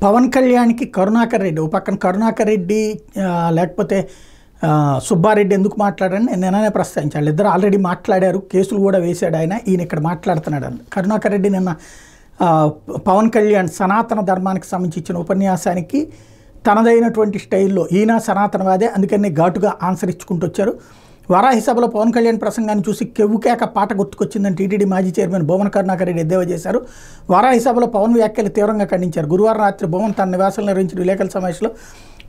పవన్ కళ్యాణ్కి కరుణాకర్ రెడ్డి ఓ పక్కన కరుణాకర్ రెడ్డి లేకపోతే సుబ్బారెడ్డి ఎందుకు మాట్లాడారని నేను నిన్ననే ప్రస్తావించాను. వాళ్ళిద్దరు ఆల్రెడీ మాట్లాడారు, కేసులు కూడా వేశాడు ఆయన. ఈయన ఇక్కడ మాట్లాడుతున్నాడు అని. కరుణాకర్ రెడ్డి నిన్న పవన్ కళ్యాణ్ సనాతన ధర్మానికి సంబంధించి ఇచ్చిన ఉపన్యాసానికి తనదైనటువంటి స్టైల్లో ఈయన సనాతనవాదే, అందుకని ఘాటుగా ఆన్సర్ ఇచ్చుకుంటూ వచ్చారు. వారాహి సభలో పవన్ కళ్యాణ్ ప్రసంగాన్ని చూసి కెవ్వుకేక పాట గుర్తుకొచ్చిందని టీటీడీ మాజీ చైర్మన్ భువన కరుణాకర్ రెడ్డి ఎద్దేవా చేశారు. వారాహి సభలో పవన్ వ్యాఖ్యలు తీవ్రంగా ఖండించారు. గురువారం రాత్రి భువన్ తన నివాసంలో నిర్వహించిన విలేకరుల సమావేశంలో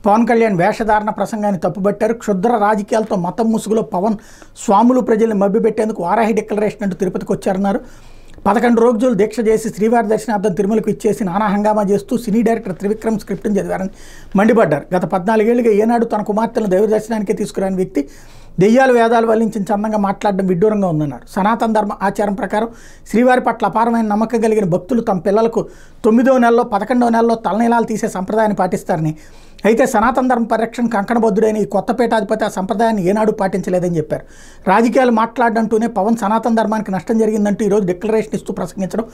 పవన్ కళ్యాణ్ వేషధారణ ప్రసంగాన్ని తప్పుబట్టారు. క్షుద్ర రాజకీయాలతో మతం ముసుగులో పవన్ స్వాములు ప్రజల్ని మభ్యపెట్టేందుకు వారాహి డిక్లరేషన్ అంటూ తిరుపతికి వచ్చారన్నారు. 11 రోజులు దీక్ష చేసి శ్రీవారి దర్శనార్థం తిరుమలకు ఇచ్చేసి నానా హంగామా చేస్తూ సినీ డైరెక్టర్ త్రివిక్రమ్ స్క్రిప్ట్ని చదివారని మండిపడ్డారు. గత 14 ఏళ్లుగా ఏనాడు తన కుమార్తెలను దైవ దర్శనానికే తీసుకురాని వ్యక్తి దెయ్యాలు వేదాలు వల్లించిన చందంగా మాట్లాడడం విడ్డూరంగా ఉందన్నారు. సనాతన ధర్మ ఆచారం ప్రకారం శ్రీవారి పట్ల అపారమైన నమ్మకం కలిగిన భక్తులు తమ పిల్లలకు 9వ నెలలో 11వ నెలలో తలనీలాలు తీసే సంప్రదాయాన్ని పాటిస్తారని, అయితే సనాతన ధర్మ పరిరక్షణ కంకణబద్ధుడైన ఈ కొత్త పీఠాధిపతి ఆ సంప్రదాయాన్ని ఏనాడు పాటించలేదని చెప్పారు. రాజకీయాలు మాట్లాడంటూనే పవన్ సనాతన ధర్మానికి నష్టం జరిగిందంటూ ఈరోజు డిక్లరేషన్ ఇస్తూ ప్రసంగించడం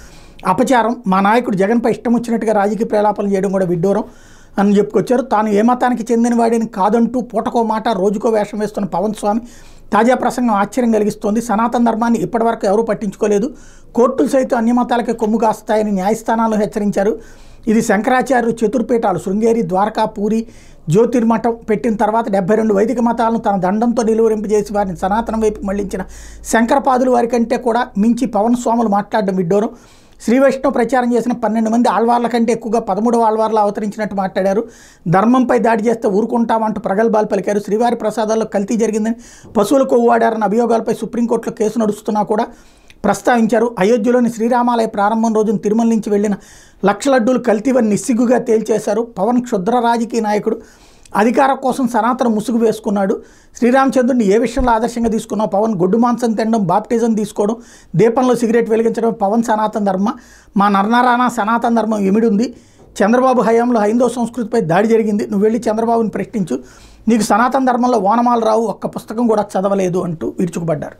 అపచారం. మా నాయకుడు జగన్పై ఇష్టం వచ్చినట్టుగా రాజకీయ ప్రలాపాలు చేయడం కూడా విడ్డూరం అని చెప్పుకొచ్చారు. తాను ఏ మతానికి చెందిన వాడిని కాదంటూ పూటకో మాట రోజుకో వేషం వేస్తున్న పవన్ స్వామి తాజా ప్రసంగం ఆశ్చర్యం కలిగిస్తోంది. సనాతన ధర్మాన్ని ఇప్పటివరకు ఎవరూ పట్టించుకోలేదు, కోర్టులు సైతం అన్య మతాలకే కొమ్ము కాస్తాయని న్యాయస్థానాలు హెచ్చరించారు. ఇది శంకరాచార్యులు చతుర్పీఠాలు శృంగేరి, ద్వారకా, పూరి, జ్యోతిర్మఠం పెట్టిన తర్వాత 72 వైదిక మతాలను తన దండంతో నిలువరింపజేసి వారిని సనాతనం వైపు మళ్లించిన శంకరపాదులు వారి కంటే కూడా మించి పవన్ స్వాములు మాట్లాడడం విడ్డూరం. శ్రీ వైష్ణవ్ ప్రచారం చేసిన 12 మంది ఆళ్వార్ల కంటే ఎక్కువగా 13వ ఆళ్వార్లు అవతరించినట్టు మాట్లాడారు. ధర్మంపై దాడి చేస్తే ఊరుకుంటామంటూ ప్రగల్భాలు పలికారు. శ్రీవారి ప్రసాదాల్లో కల్తీ జరిగిందని, పశువులు కొవ్వాడారన్న అభియోగాలపై సుప్రీంకోర్టులో కేసు నడుస్తున్నా కూడా ప్రస్తావించారు. అయోధ్యలోని శ్రీరామాలయ ప్రారంభం రోజున తిరుమల నుంచి వెళ్లిన 1,00,000 లడ్డూలు కల్తీవని నిస్సిగ్గుగా తేల్చేశారు. పవన్ క్షుద్ర రాజకీయ నాయకుడు, అధికారం కోసం సనాతన ముసుగు వేసుకున్నాడు. శ్రీరామచంద్రుడిని ఏ విషయంలో ఆదర్శంగా తీసుకున్నావు? పవన్ గొడ్డు మాంసం తినడం, బాప్టిజం తీసుకోవడం, దీపంలో సిగరెట్ వెలిగించడం పవన్ సనాతన ధర్మ. మా నరనరాన సనాతన ధర్మం ఎమిడుంది. చంద్రబాబు హయాంలో హైందవ సంస్కృతిపై దాడి జరిగింది. నువ్వు వెళ్ళి చంద్రబాబుని ప్రశ్నించు. నీకు సనాతన ధర్మంలో ఓనమాలు రావు, ఒక్క పుస్తకం కూడా చదవలేదు అంటూ విరుచుకుపడ్డారు.